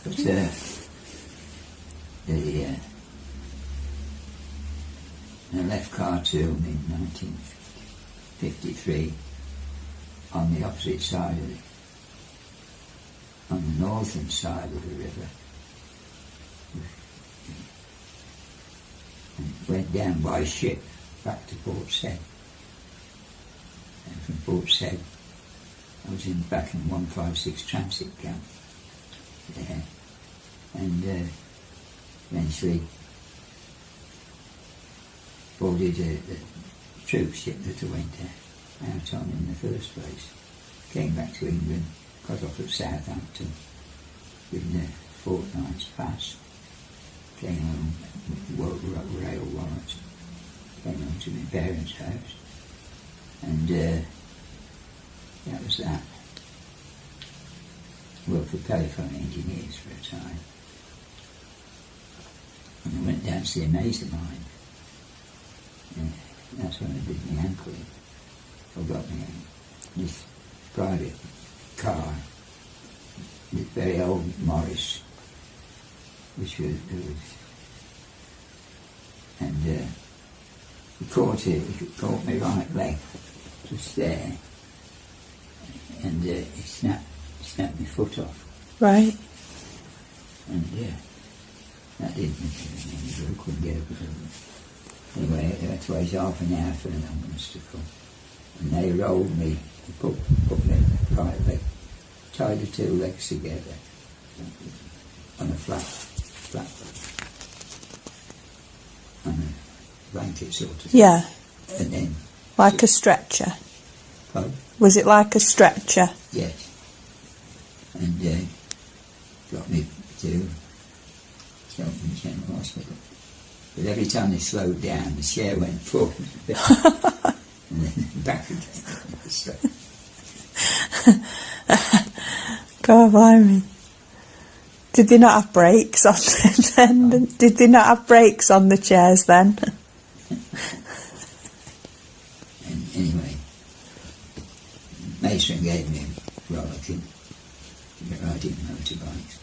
But I left Khartoum in 1953 on the opposite side of it, on the northern side of the river, and went down by ship back to Port Said. And from Port Said I was back in 156 transit camp there, and eventually boarded the troop ship that I went out on in the first place. Came back to England, got off at Southampton, given a fortnight's pass, came home with rail warrant, came home to my parents' house, and that was that. Worked for telephone engineers for a time, and I went down to see a mate of mine. That's when I did my ankle in. I got me this private car, this very old Morris, which was and he caught my right leg just there, and it snapped my foot off. Right. And that didn't make any good. I couldn't get up. Anyway, that was half an hour for an ambulance to come. And they rolled me, they put my right leg, tied the two legs together on a flat, on a blanket sort of thing. Yeah. And then... Like a stretcher? Pardon? Was it like a stretcher? Yes. And got me to Cheltenham General Hospital. But every time they slowed down, the chair went forward and then back again. God, blimey. Did they not have brakes on them then? Did they not have brakes on the chairs then? And anyway, Mason gave me a rollicking riding motorbikes.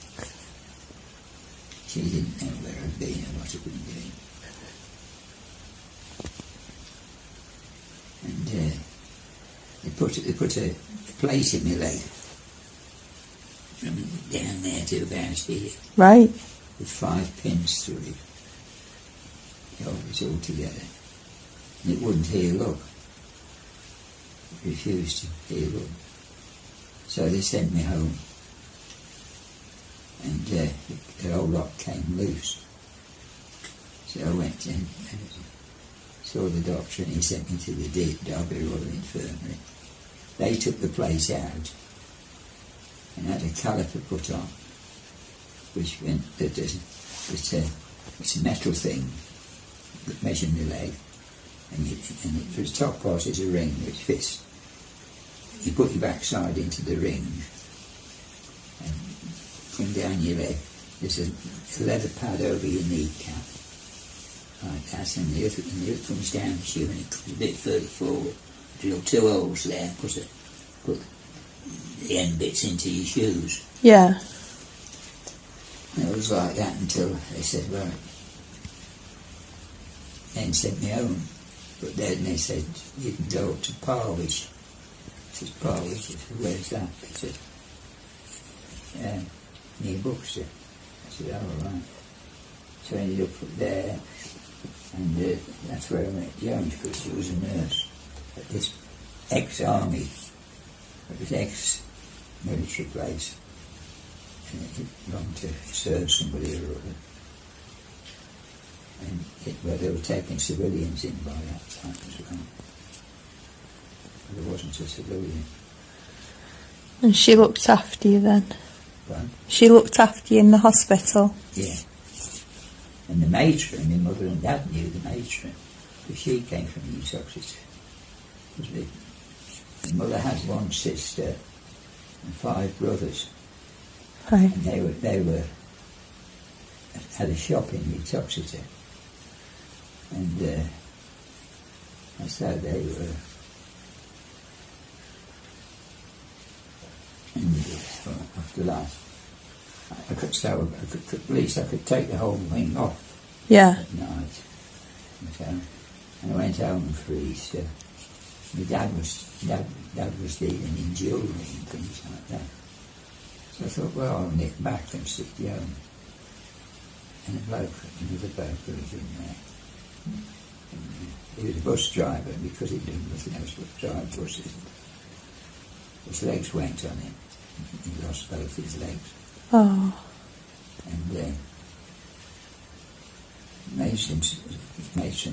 She didn't know where I'd been or what I'd been doing. And they put a plate in my leg from down there to about here. Right. With 5 pins through it. Held it all together. And it wouldn't heal up. It refused to heal up. So they sent me home. And the whole lot came loose. So I went in and saw the doctor, and he sent me to the Derby Royal Infirmary. They took the plate out and had a caliper put on, which meant that it's a metal thing that measured my leg, and the top part is a ring which fits. You put your backside into the ring and come down your leg. There's a leather pad over your kneecap, like that, and the other comes down to you, and it comes a bit further forward. Drill 2 holes there, put the end bits into your shoes. Yeah. And it was like that until they said, right, then sent me home. But then they said, you can go up to Parwich. I said, Parwich? I said, where's that? They said, near Buxton. I said, oh, right. So I ended up there, and that's where I met Jones, because she was a nurse at this ex-army, it was ex-military place, and it had gone to serve somebody or other. And they were taking civilians in by that time as well. But there wasn't a civilian. And she looked after you then? Right? She looked after you in the hospital? Yeah. And the matron, my mother and dad knew the matron, because she came from East Oxford. My mother had 1 sister and 5 brothers. Right. And they had a shop in East Oxford. And that's how they were. And after that, At least I could take the whole thing off Yeah. at night. And I went home for Easter. My dad was dealing in jewellery and things like that. So I thought, well, I'll nip back and sit down. And another bloke who was in there. He was a bus driver because he didn't know to drive buses. His legs went on him. He lost both his legs. Oh. And Mason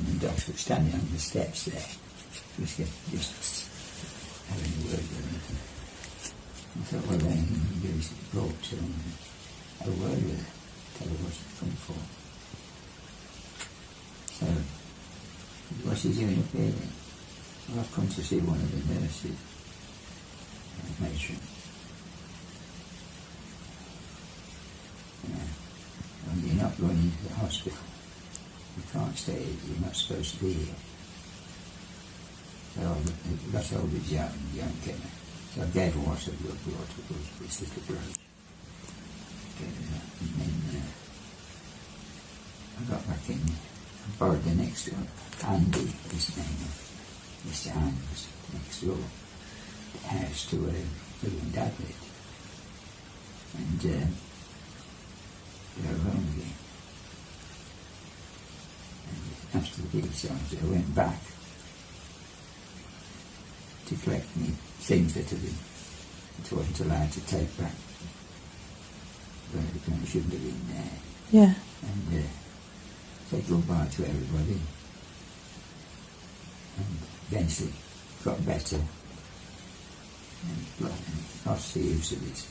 and Doc were standing on the steps there. Just having a word with him. I thought, well, then he can do is go up to him and have a word with her. Tell her what she's come for. So, what's he doing up here then? Well, I've come to see one of the nurses, matron. Well, you're not going into the hospital. You can't stay here. You're not supposed to be here. So I got hold of Joan came in. So I gave her what I brought this little brooch. Gave her that. And then I got back in. I borrowed the next door. Andy, his name, Mr. Hans, next door. The house to where Lou and Dad lived. And drove home again. And after the gig started, I went back to collect me things that I wasn't allowed to take back. Well, I shouldn't have been there. Yeah. And said goodbye to everybody. And eventually got better. And lost the use of this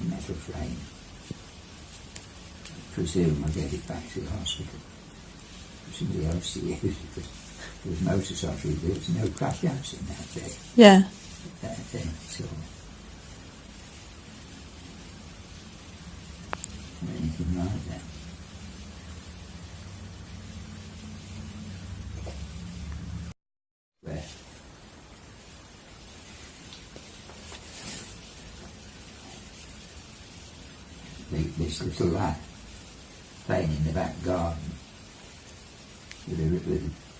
metal frame. I presume I get it back to the hospital for somebody else to use because there was motorcycle, there was no crash house in that day. Yeah. That thing, so or anything like that. Where this little lad playing in the back garden with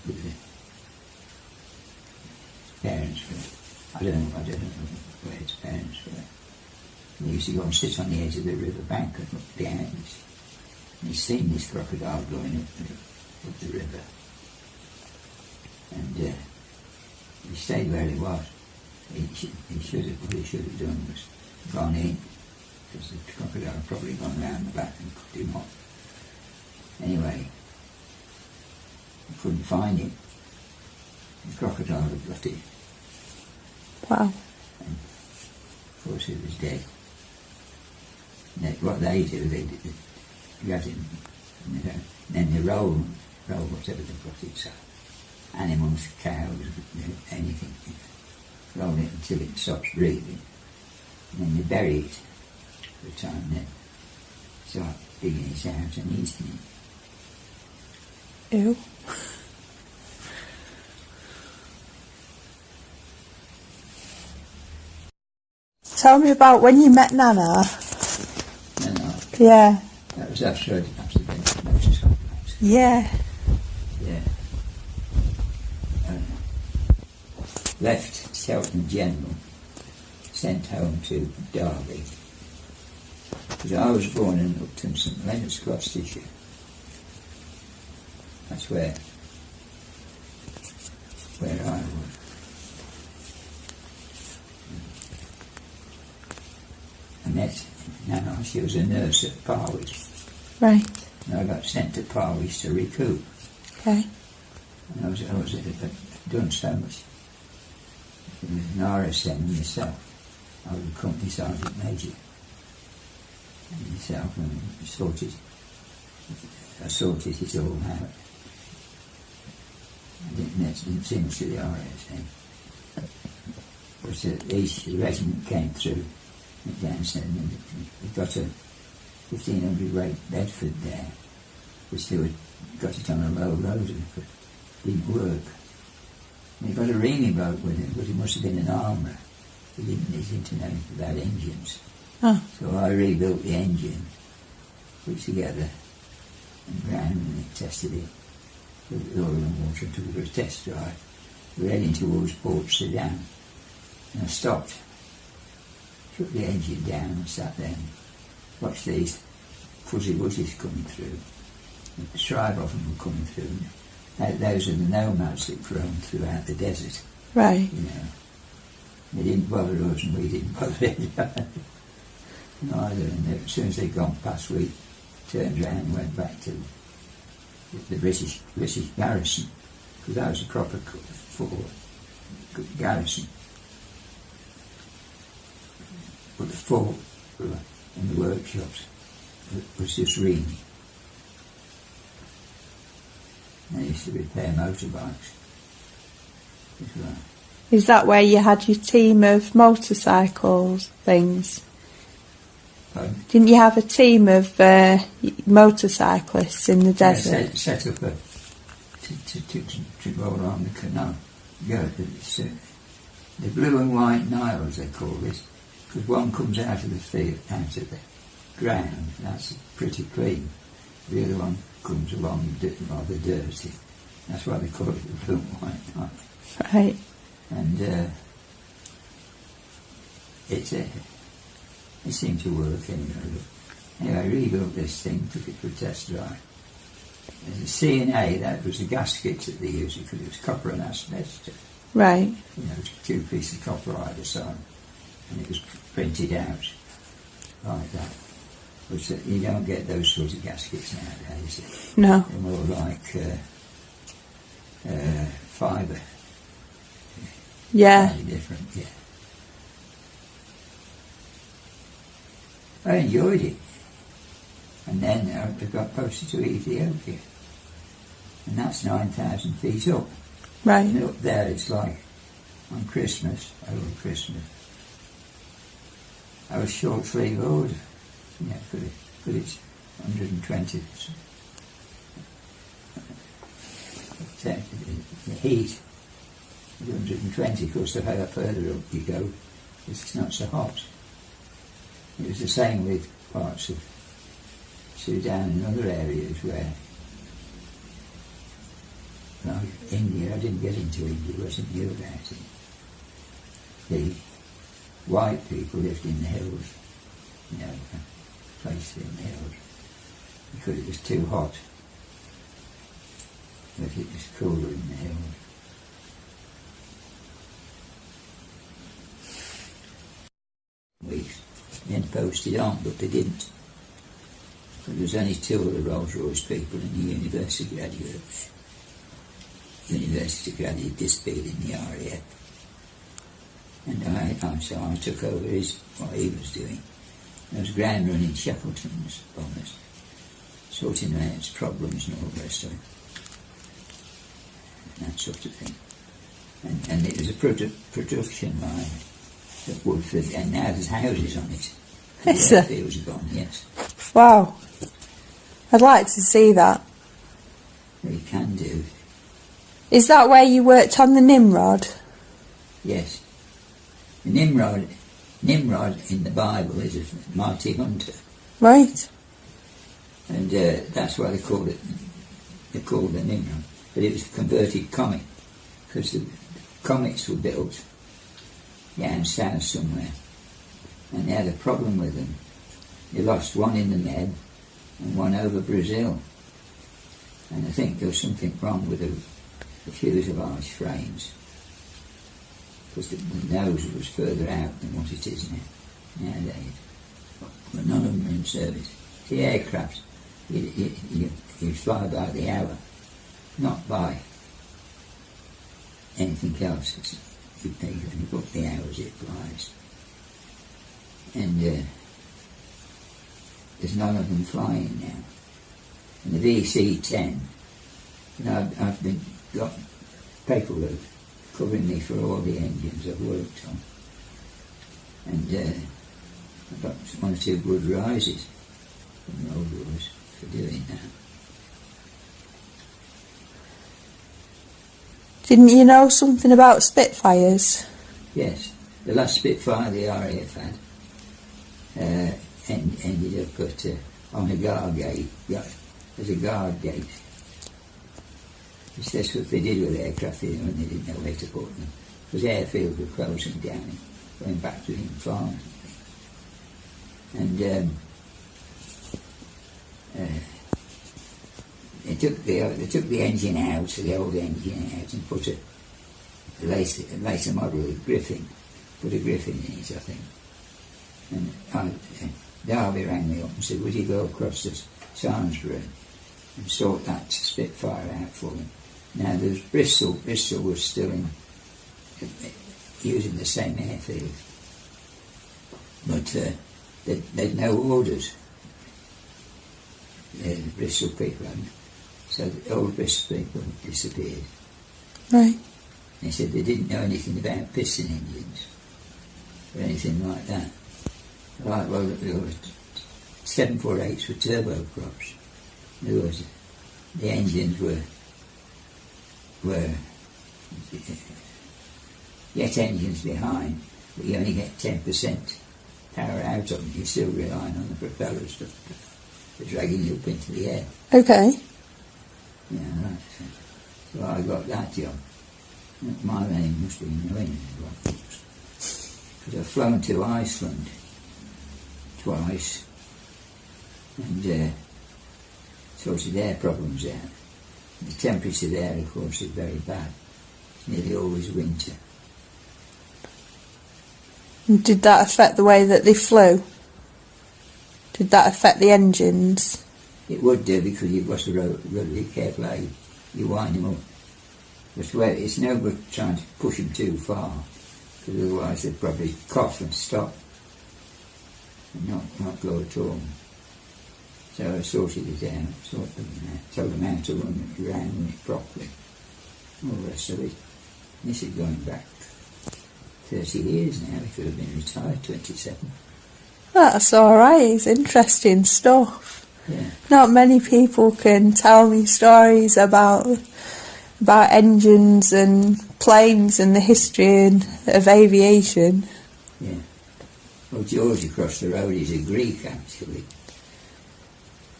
the parents were. I don't know where his parents were. He used to go and sit on the edge of the river bank and look down. And he's seen this crocodile going up the river. And he stayed where he was. What he should have done was gone in, because the crocodile had probably gone round the back and cut him off. Anyway, I couldn't find him. The crocodile had got him. Wow. And of course he was dead. And what they do, they got him, and then they roll whatever they've got inside. Animals, cows, anything. Roll it until it stops breathing. And then they bury it for a time, then start digging it out and eating it. Ew. Tell me about when you met Nana. Nana? Yeah. That was after I'd been motorcycle accident. Yeah. Yeah. Left Cheltenham General, sent home to Derby. Because I was born in Upton St Leonard's, Gloucestershire. That's where I was. I met Nana, she was a nurse at Parwys. Right. And I got sent to Parwys to recoup. Okay. And I was done so much. It was an RSM myself. I was a company sergeant major. And myself, and I sorted it all out. I didn't see much of the RSM. But at least the regiment came through downstairs, and we got a 1500 rate Bedford there, which they got it on a low road and it didn't work. And he got a reaming boat with him, but he must have been an armourer. He didn't need to know anything about engines. Oh. So I rebuilt the engine, put it together, and ground and tested it with oil and water and took it for a test drive. We were heading towards Port Sudan, and I stopped, shut the engine down and sat there and watched these fuzzy wuzzies coming through. The tribe of them were coming through. Those are the nomads that roam throughout the desert. Right. You know, they didn't bother us and we didn't bother them. Neither. And as soon as they'd gone past, we turned around and went back to the British garrison, because that was a proper garrison. But the fort and the workshops was just ruined. They used to repair motorbikes as well. Is that where you had your team of motorcycles things? Pardon? Didn't you have a team of motorcyclists in the desert? Set up to go around the canal. The blue and white Niles, they call this, because one comes out of the field, out of the ground, that's pretty clean. The other one comes along rather dirty. That's why they call it the blue and white Nile. Right. And it seemed to work anyway. Anyway, I rebuilt this thing, took it for a test drive. There's a C&A, that was the gaskets that they used, because it was copper and asbestos. Right. You know, two pieces of copper either side, and it was printed out like that. But you don't get those sorts of gaskets nowadays. No. They're more like fibre. Yeah. Slightly different, yeah. I enjoyed it. And then I got posted to Ethiopia. And that's 9,000 feet up. Right. And up there it's like on Christmas, over Christmas, I was short sleeve order, you know, for its 120. The heat, 120, of course, the higher further up you go, it's not so hot. It was the same with parts of Sudan and other areas where, like India, I didn't get into India, wasn't knew about it. The white people lived in the hills, you know, places in the hills, because it was too hot, but it was cooler in the hills. Weeks, then posted on, but they didn't. But there was only two of the Rolls Royce people and the university graduate. University graduate disappeared in the RAF. And so I took over what he was doing. There was ground running Shackleton's bombers, sorting out its problems and all the rest of it. And that sort of thing. And it was a production line that Woodford, and now there's houses on it. Is the there? airfields are gone, yes. Wow. I'd like to see that. Well, you can do. Is that where you worked on the Nimrod? Yes. The Nimrod in the Bible is a mighty hunter. Right. And that's why they called the Nimrod. But it was a converted comet, because the comets were built down south somewhere, and they had a problem with them. They lost one in the Med and one over Brazil. And I think there was something wrong with the fuselage frames, because the nose was further out than what it is nowadays. But none of them are in service. The aircraft, you fly by the hour, not by anything else. You book the hours it flies. And there's none of them flying now. And the VC-10, you know, I've got paperwork covering me for all the engines I've worked on. And I've got one or two good rises from Rolls Royce for doing that. Didn't you know something about Spitfires? Yes, the last Spitfire the RAF ended up on a guard gate. There's a guard gate. That's what they did with aircraft when they didn't know where to put them. Because airfields were closing down, going back to being farms. And they took the engine out, the old engine out, and put a later model of Griffin. Put a Griffin in it, I think. And Derby rang me up and said, would you go across to Samsbury and sort that Spitfire out for him? Now there was Bristol. Bristol was still using the same airfield, but they'd no orders. The Bristol people hadn't. So the old Bristol people disappeared. Right. They said they didn't know anything about piston engines or anything like that. Right, well, there were 748s with turboprops. In other words, the engines were jet engines behind, but you only get 10% power out of them. You're still relying on the propellers for dragging you up into the air. Okay. Yeah, right. So I got that job. My name must be knowing it, because I've flown to Iceland twice and sorted their problems out. The temperature there, of course, is very bad. It's nearly always winter. And did that affect the way that they flew? Did that affect the engines? It would do, because you've got to really be careful how you wind them up. But it's no good trying to push them too far, because otherwise they'd probably cough and stop and not go at all. So I sorted it out, told them how to run it properly, all the rest of it. This is going back 30 years now. He could have been retired 27. That's alright, it's interesting stuff. Yeah. Not many people can tell me stories about engines and planes and the history of aviation. Yeah. Well, George across the road is a Greek, actually.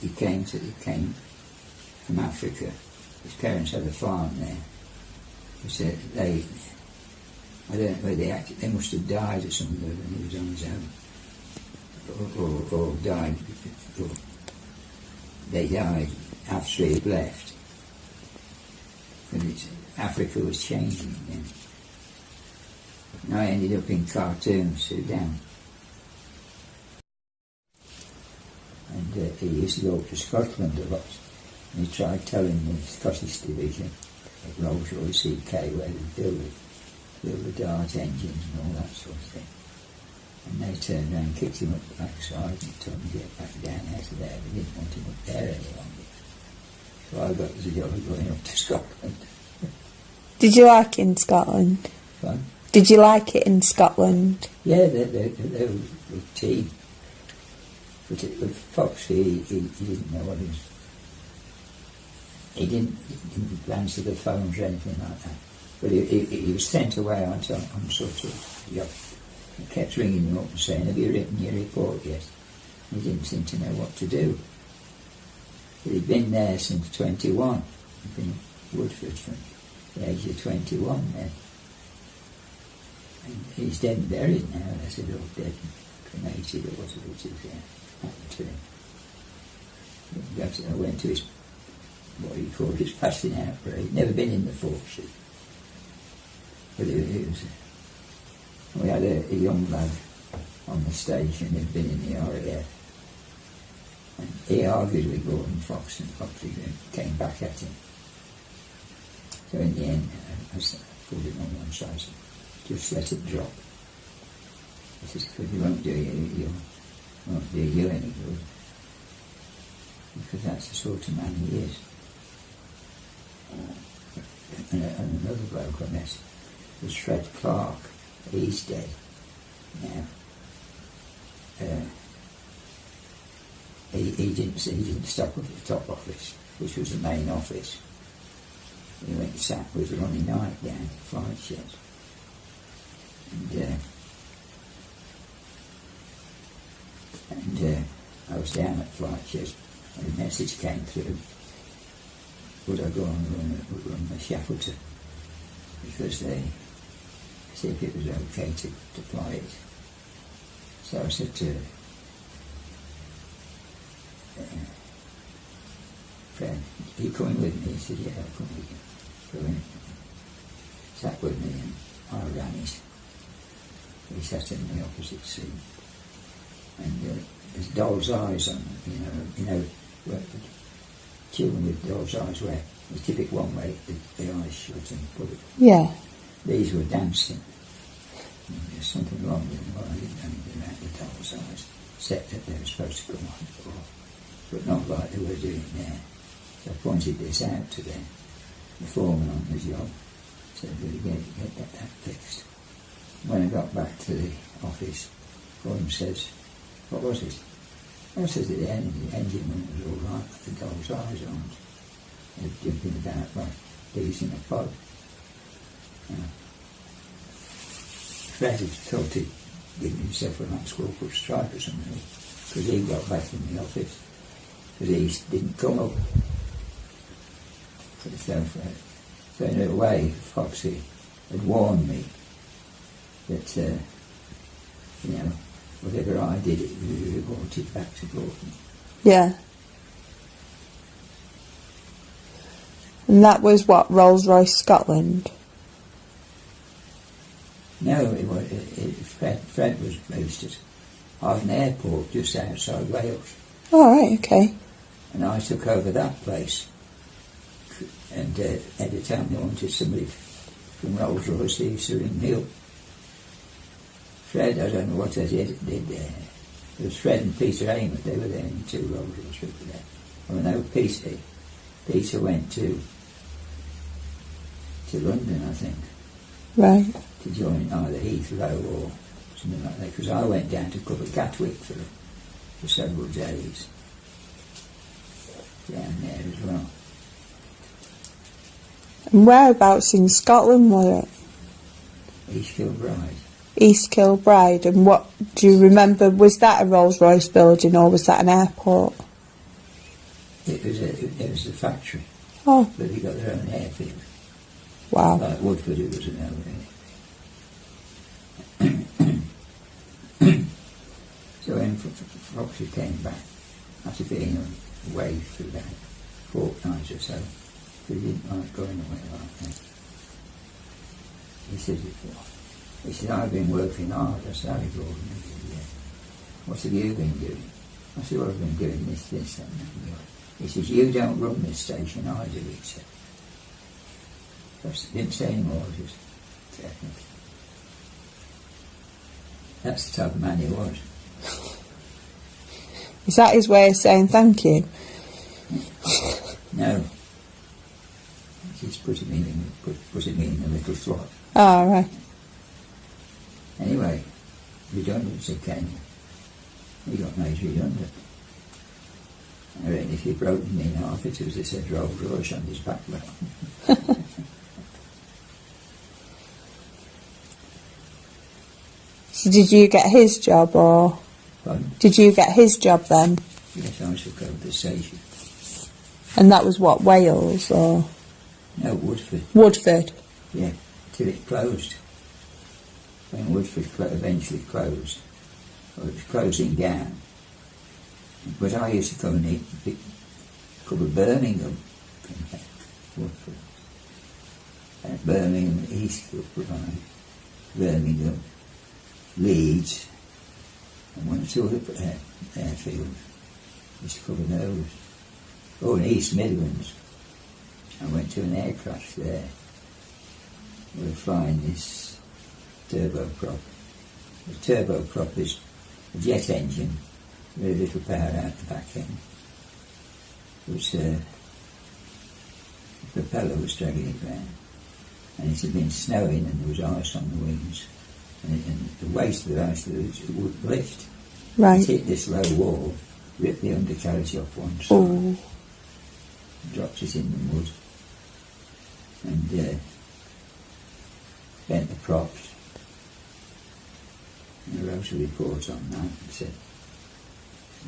He came from Africa. His parents had a farm there. I don't know whether they must have died or something when he was on his own, or died. Or they died after he had left. But Africa was changing then. And I ended up in Khartoum, Sudan. And he used to go to Scotland a lot. And he tried telling the Scottish division of Rolls Royce CK where they build the Dart engines and all that sort of thing. And they turned around and kicked him up the backside and told him to get back down out of there. They didn't want him up there any longer. So I got the job of going up to Scotland. Did you like it in Scotland? Fun. Did you like it in Scotland? Yeah, they were a team. But Fox, he didn't know what he was. He didn't answer the phones or anything like that. But he was sent away on sort of job. He kept ringing him up and saying, have you written your report yet? He didn't seem to know what to do. But he'd been there since 21. He'd been in Woodford from the age of 21 then. And he's dead and buried now. They said, oh, dead and cremated or whatever it is happened to him. I went to his, what he called his passing out parade. Never been in the forces. But it was, we had a young lad on the station who'd been in the RAF. And he argued with Gordon Fox, and Fox came back at him. So in the end, I pulled him on one side, so just let it drop. He says, because you won't do you any good. Because that's the sort of man he is. And another bloke on this was Fred Clark. He's dead now. He didn't stop at the top office, which was the main office. He went and sat with Ronnie Knight down at the flight shed. And was down at Flightship, and a message came through. Would I go on and run the Shackleton? Because they see if it was okay to fly it. So I said to Fred, are you coming with me? He said, yeah, I'll come with you. So he sat with me and I ran it. He sat in the opposite seat. And there's doll's eyes on them, where children with doll's eyes where you tip it one way, the eyes shut and put it. Yeah. These were dancing. There's something wrong with them. Well, I didn't know anything about the doll's eyes, except that they were supposed to come on, but not like they were doing there. So I pointed this out to them. The foreman on the job said, really get that fixed. When I got back to the office, Gordon says, what was it? I said the engine room was all right, but the doll's eyes aren't. They're jumping about like bees in a pod. Fred had thought he'd given himself a nice corporal strike or something, because he got back in the office, because he didn't come up. So in a way, Foxy had warned me that, whatever I did, it would be reported back to Gordon. Yeah. And that was what, Rolls Royce, Scotland? No, Fred was based at Arden Airport, just outside Wales. Oh, right, okay. And I took over that place. And at the time they wanted somebody from Rolls Royce, Easter in Hill. Fred, I don't know what they did there. It was Fred and Peter Amott, they were there, and two Rolls Royce people there. Oh no, Peter went to London, I think. Right. To join either Heathrow or something like that, because I went down to cover Gatwick for several days. Down there as well. And whereabouts in Scotland was it? East Kilbride. East Kilbride. And what, do you remember, was that a Rolls Royce building or was that an airport? It was a factory. Oh. But they got their own airfield. Wow. Like Woodford, it was an own airfield. So when Foxy came back, after being away for about a fortnight or so, he didn't like going away like that. He said, I've been working hard. I said, Gordon. He said, yeah. What have you been doing? I said, well, I've been doing this, that, and that. He says, you don't run this station, I do, he said. I didn't say any more, just technically. That's the type of man he was. Is that his way of saying thank you? No. Just put him in a little slot. Oh, right. Anyway, redundancy came. He got made redundant. I reckon if he broke him in half, it was, they said, Rolls Royce on his backbone. So did you get his job, or? Pardon? Did you get his job then? Yes, I took over the station. And that was what, Wales, or? No, Woodford. Woodford? Yeah, till it closed. When Woodford eventually closed, or it was closing down. But I used to come and eat cover Birmingham from Woodford. Birmingham, East Kilbride, Birmingham, Leeds, and one or two other airfields. Used to cover those. Oh, in East Midlands, I went to an air crash there. We were flying this turboprop. The turboprop is a jet engine with a little power out the back end. The propeller was dragging it round, and it had been snowing and there was ice on the wings, and the waste of the ice would lift. Right. It hit this low wall, ripped the undercarriage off one side, oh. Dropped it in the mud, and bent the props. And I wrote a report on that and said,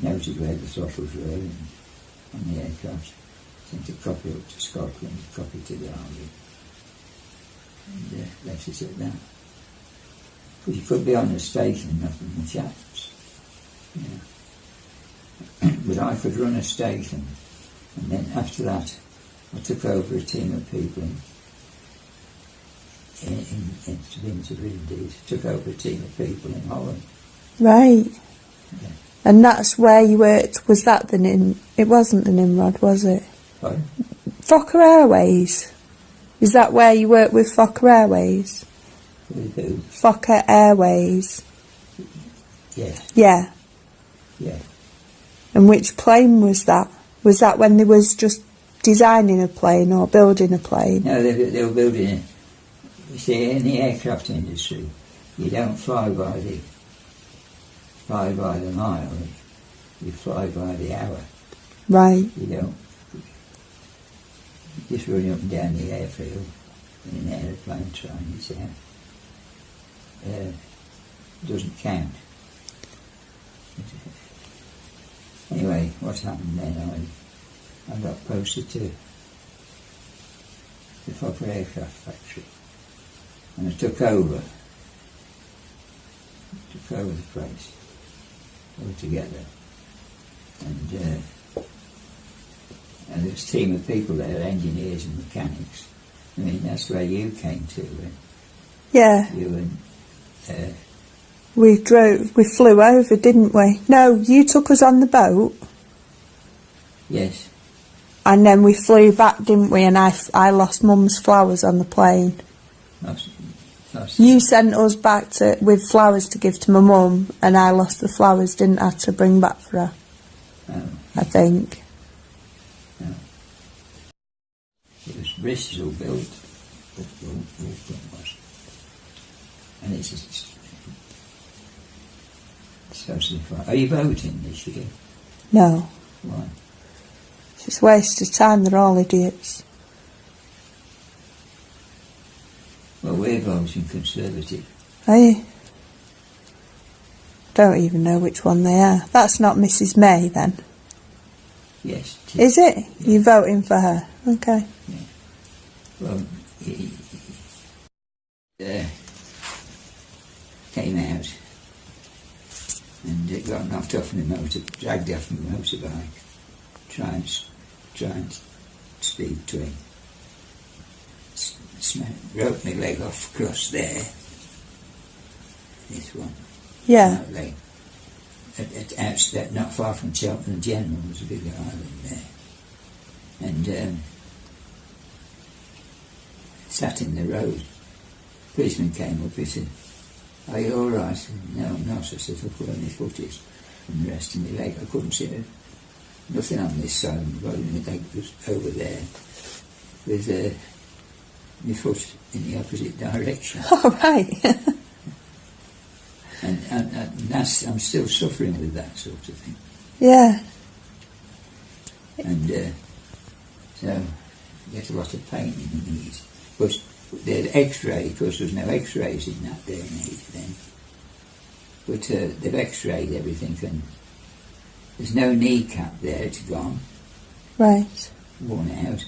noted where the throttles were on the aircraft. Sent a copy up to Scotland, a copy to the Army, and left it at that. Because you could be on the station and nothing much happens. But I could run a station, and then after that I took over a team of people in indeed. Took over a team of people in Holland. Right. Yeah. And that's where you worked. Was that the It wasn't the Nimrod, was it? Pardon? Fokker Airways. Is that where you worked with Fokker Airways? With who? Fokker Airways. Yes. Yeah. Yeah. And which plane was that? Was that when they was just designing a plane or building a plane? No, they were building it. You see, in the aircraft industry, you don't fly by the mile. You fly by the hour. Right. You don't just run up and down the airfield in an aeroplane trying it out. Doesn't count. Anyway, what happened then? I got posted to the Fokker aircraft factory, and I took over the place altogether, and there was a team of people there, engineers and mechanics. I mean, that's where you came to, Yeah. you and We flew over, didn't we? No, you took us on the boat. yes, And then we flew back, didn't we? And I lost Mum's flowers on the plane. that's You sent us back with flowers to give to my mum, and I lost the flowers, didn't I, to bring back for her, I think. It was Bristol built, but was, and it's supposed to be fine. Are you voting this year? No. Why? It's just a waste of time, they're all idiots. Well, we're voting Conservative. Are you? Don't even know which one they are. That's not Mrs May, then. Yes. Is it? Yeah. You're voting for her? Okay. Yeah. Well, he came out and got knocked off in a dragged off in a motorbike, trying to speed to him. Broke my leg off across there. This one. Yeah. That leg. At outstep, not far from Cheltenham General, was a big island there. And sat in the road. Policeman came up, he said, "Are you all right?" I said, "No, I'm not." I said, "I put on my footies and the rest of my leg. I couldn't see nothing on this side of my body. My leg was over there with my foot in the opposite direction." All right. and that's, I'm still suffering with that sort of thing. Yeah. And so you get a lot of pain in the knees. But the X-ray, of course, there's no X-rays in that day and age then. But they've X-rayed everything, and there's no kneecap there. It's gone, Right. worn out,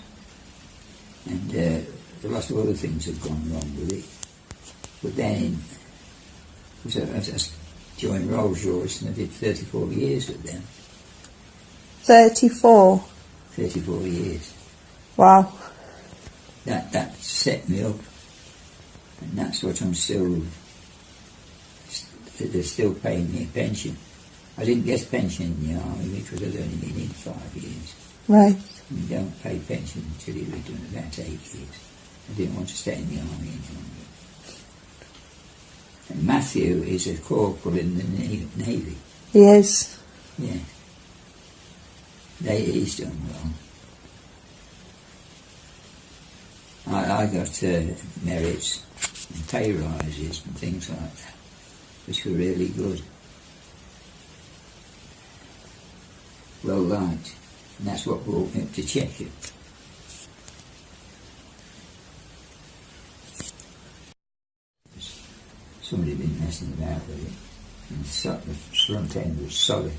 and a lot of other things have gone wrong with it. But then, I joined Rolls Royce, and I did 34 years with them. 34. 34 years. Wow. That set me up, and that's what I'm still. They're still paying me a pension. I didn't get a pension in the army because I'd only been in 5 years. Right. You don't pay pension until you've been doing about 8 years. I didn't want to stay in the army any longer. And Matthew is a corporal in the Navy. He is. Yeah. He's done well. I got merits and pay rises and things like that, which were really good. Well liked. And that's what brought me up to Czechia. Somebody had been messing about with it, and the front end was solid.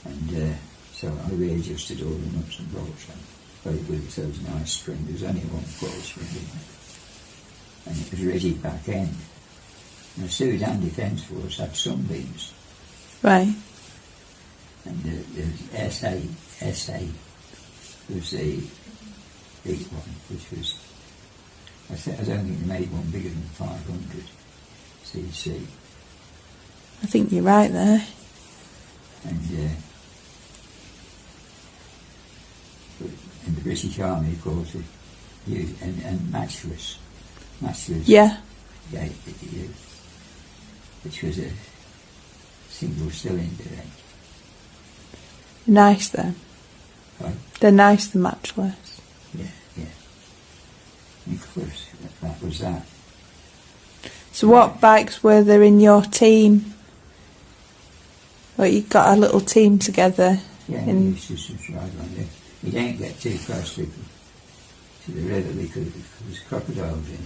And so I readjusted all the nuts and bolts with those nice springs. There was only one coil spring in it. And it was rigid back end. And the Sudan Defence Force had sunbeams. Right. And the SA was the big one, which was, I don't think they made one bigger than 500 cc. I think you're right there. And the British Army, of course, used, and matchless. Yeah. Which was a single cylinder engine. Nice then. Right? They're nice, the matchless. Yeah. And of course, that was that. So what bikes were there in your team? Well, you got a little team together. Yeah, we used to just ride on there. You don't get too close to the river because there's crocodiles in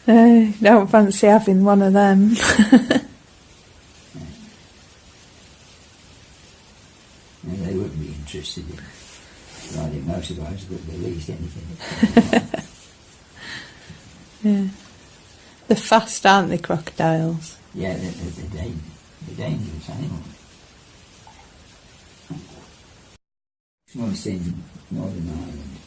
it. Don't fancy having one of them. No, they wouldn't be interested in riding motorbikes, but at least anything. Yeah. They're fast, aren't they, crocodiles? Yeah, they're dangerous animals. Once in Northern Ireland,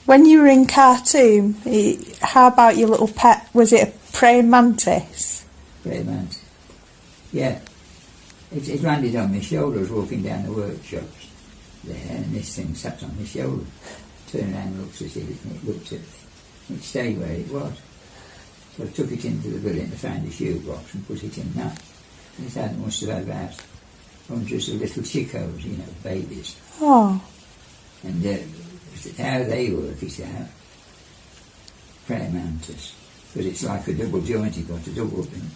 when you were in Khartoum, how about your little pet? Was it a praying mantis? Praying mantis. Yeah. It landed on my shoulder. I was walking down the workshops there, and this thing sat on my shoulder. Turned around and looked at it, and it looked at it. It stayed where it was. So I took it into the village and found a shoebox and put it in that. It had, must have had about hundreds of little chicos, babies. Oh. And how they work is out, prayer mantis, because it's like a double joint. You've got a double thing,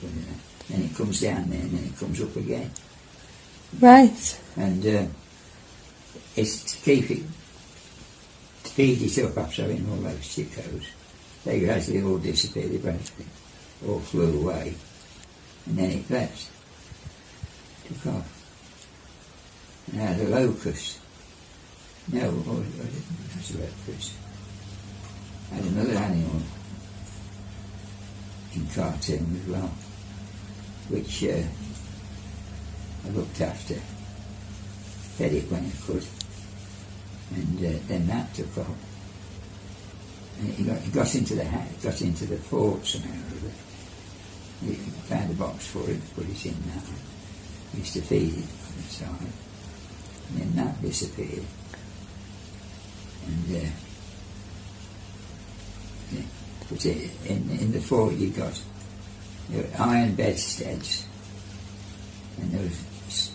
then it comes down there and then it comes up again. Right. And it's to keep it, to feed it up after having all those chicos. They gradually all disappeared, they gradually all flew away, and then it left. Took off. And now the locust. No, it was a locust. I had another animal in Khartoum as well, which I looked after, fed it when I could, and then that took off. And it got into the fort somehow. He found a box for it, put it in that. Used to feed it on the side, and then that disappeared. And but in the fort you got iron bedsteads, and there was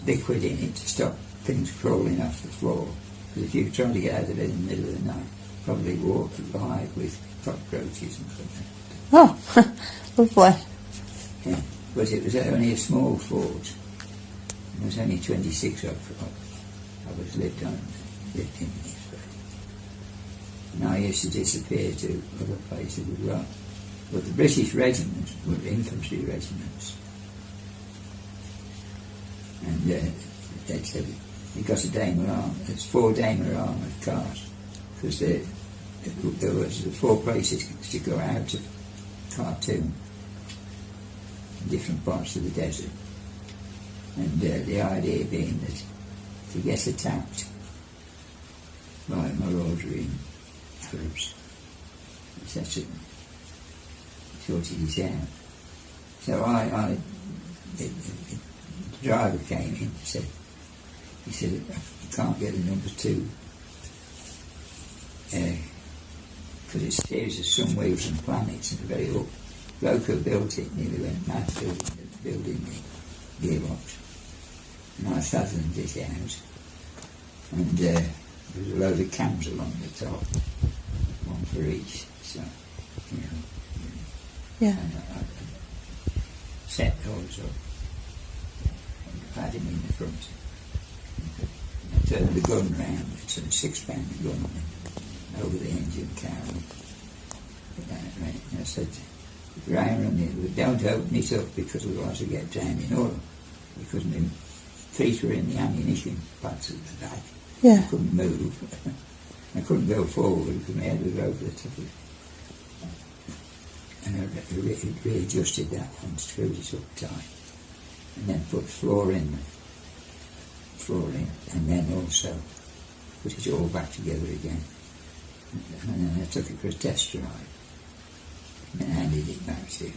liquid in it to stop things crawling off the floor. Because if you were trying to get out of bed in the middle of the night, probably walk alive with cockroaches and something. Oh, lovely. Yeah, but it was only a small fort. There was only 26 of us lived in this place. And I used to disappear to other places as well. But the British regiments were infantry regiments. And they said, you got a Daimler arm, there's 4 Daimler armoured cars, because there was 4 places to go out of Khartoum, in different parts of the desert. And the idea being that to get attacked by Marauding Arabs, etc., sorted it out. So the driver came in and said, he said, you can't get a number 2 because it's a series of sun, wheels and planets, and very old bloke who built it nearly went mad building the gearbox. And I fathomed it out, and there was a load of cams along the top, one for each, so, Yeah. And I set those up, and had him in the front. I turned the gun round, it's a 6-pounder gun, over the engine carriage, I said, don't open it up because otherwise I get drowned in oil. Because my feet were in the ammunition parts of the bag. Yeah. I couldn't move. I couldn't go forward because my head was over the top of it. And I readjusted that and screwed it up tight. And then put floor in, and then also put it all back together again. And then I took it for a test drive. And then handed it back to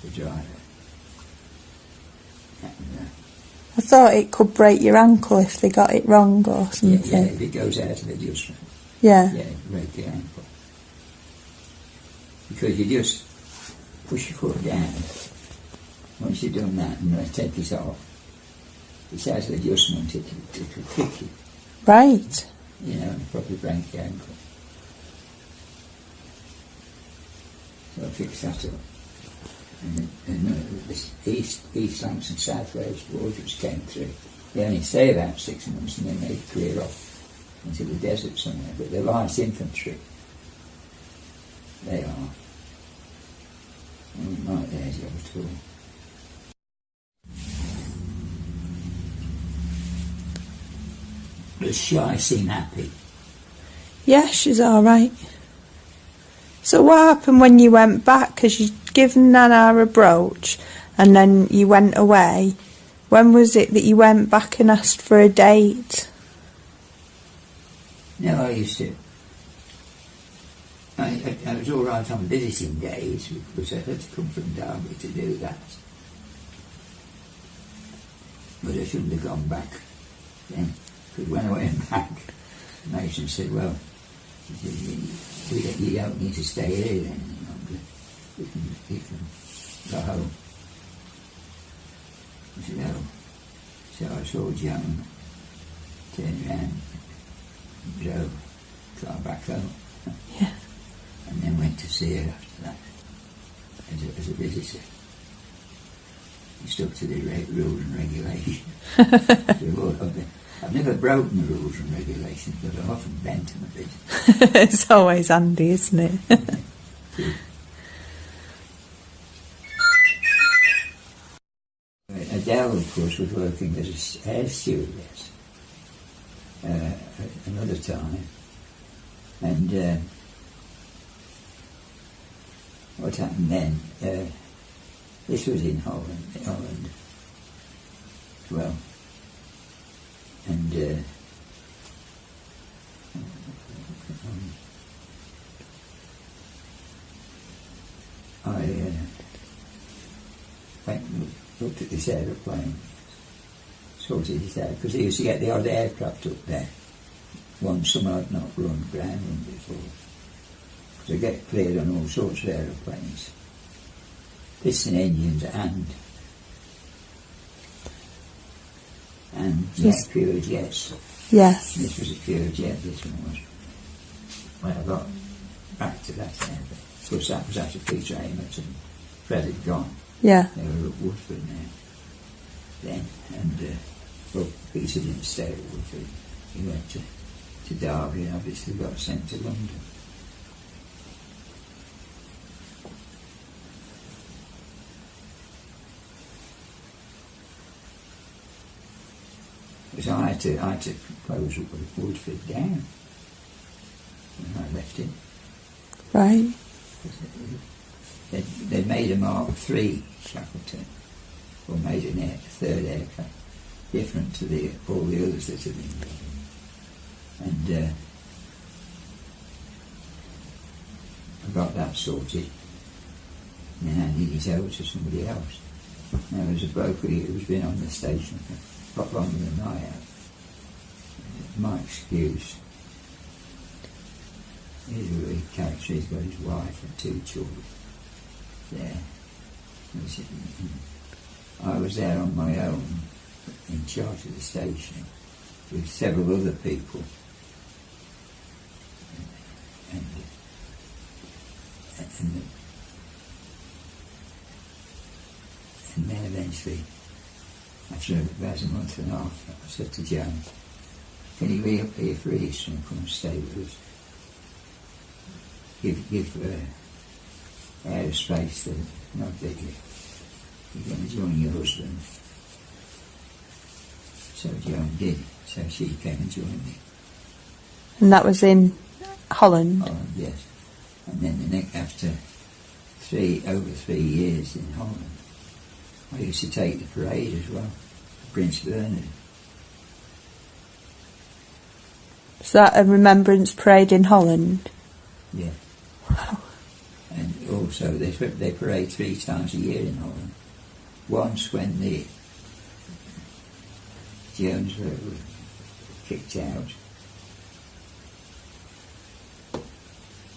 the driver. And, I thought it could break your ankle if they got it wrong or something. yeah, if it goes out of adjustment. Yeah. Yeah, break the ankle. Because you just push your foot down. Once you've done that and take it off, it's out of adjustment, it'll kick you. Right. You know, and probably break the ankle. So I fixed that up. And this East Lancs and South Wales borders came through. They only stay about 6 months and then they clear off into the desert somewhere. But they're light infantry. They are. And right there's your tool. Does Shy seem happy? Yeah, she's all right. So what happened when you went back? Because you'd given Nana a brooch and then you went away. When was it that you went back and asked for a date? No, I used to. I was all right on visiting days because I had to come from Derby to do that. But I shouldn't have gone back then. Because when I went back, Mason said, well, you don't need to stay here then any longer. You can go home. I said, no. So I saw Joan, turned around, drove car back home. Yeah. And then went to see her after that, as a visitor. He stuck to the rules and regulations. I've never broken the rules and regulations, but I've often bent them a bit. It's always handy, isn't it? Adele, of course, was working as a air stewardess another time. And what happened then, this was in Holland as well. And I went and looked at this aeroplane, sorted it out, because he used to get the odd aircraft up there. Some I'd not run ground run before. Because I get cleared on all sorts of aeroplanes. Piston engines and pure jets. Yes. This was a pure jet, this one was. When I got back to that area, of course that was after Peter Amos and Fred had gone. Yeah. They were at Woodford now. Then, and well, Peter didn't stay at Woodford. He went to Derby and obviously got sent to London. Because I had to close Woodford down when I left it. Right. They made a Mark III Shackleton, or made a third aircraft, different to all the others that had been built. And I got that sorted and then handed it over to somebody else. Now there was a bloke who's been on the station for a lot longer than I have. My excuse. He's a really character, he's got his wife and 2 children there. I was there on my own in charge of the station with several other people. And then eventually, after about a month and a half, I said to Joan, can you be up here for Easter and come and stay with us? give aerospace to not that you're going to join your husband. So Joan did. So she came and joined me. And that was in Holland? Holland, yes. And then after over 3 years in Holland, I used to take the parade as well, Prince Bernard. Is that a remembrance parade in Holland? Yeah. Wow. And also they parade 3 times a year in Holland. Once when the Germans were kicked out,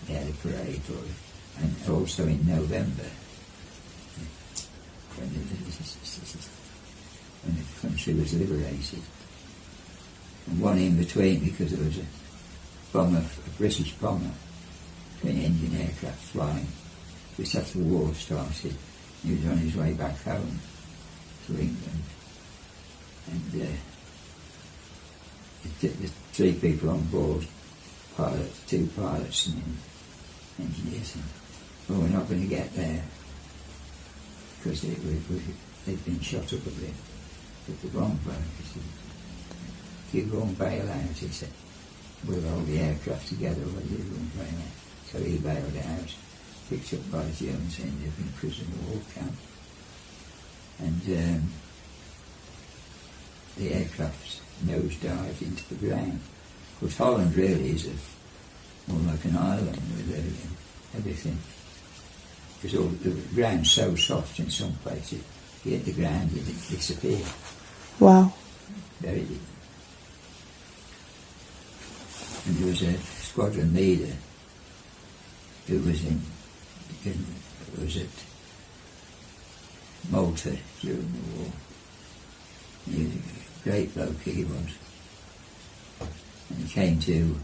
they had a parade for it. And also in November, when the country was liberated. And one in between, because there was a British bomber, twin engine aircraft flying just after the war started. He was on his way back home to England. And the 3 people on board, pilots, 2 pilots and engineers, and well, we're not going to get there because they'd been shot up a bit with the bomb plane. If you go and bail out, he said, we'll hold the aircraft together while you go and bail out. So he bailed out, picked up by the Germans, ended up in a prisoner of war camp. And the aircraft nosedived into the ground. Because Holland really is more like an island with everything. Because all the ground's so soft in some places, you hit the ground, it disappears. Wow. Very deep. And there was a squadron leader who was at Malta during the war. He was a great bloke, he was. And he came to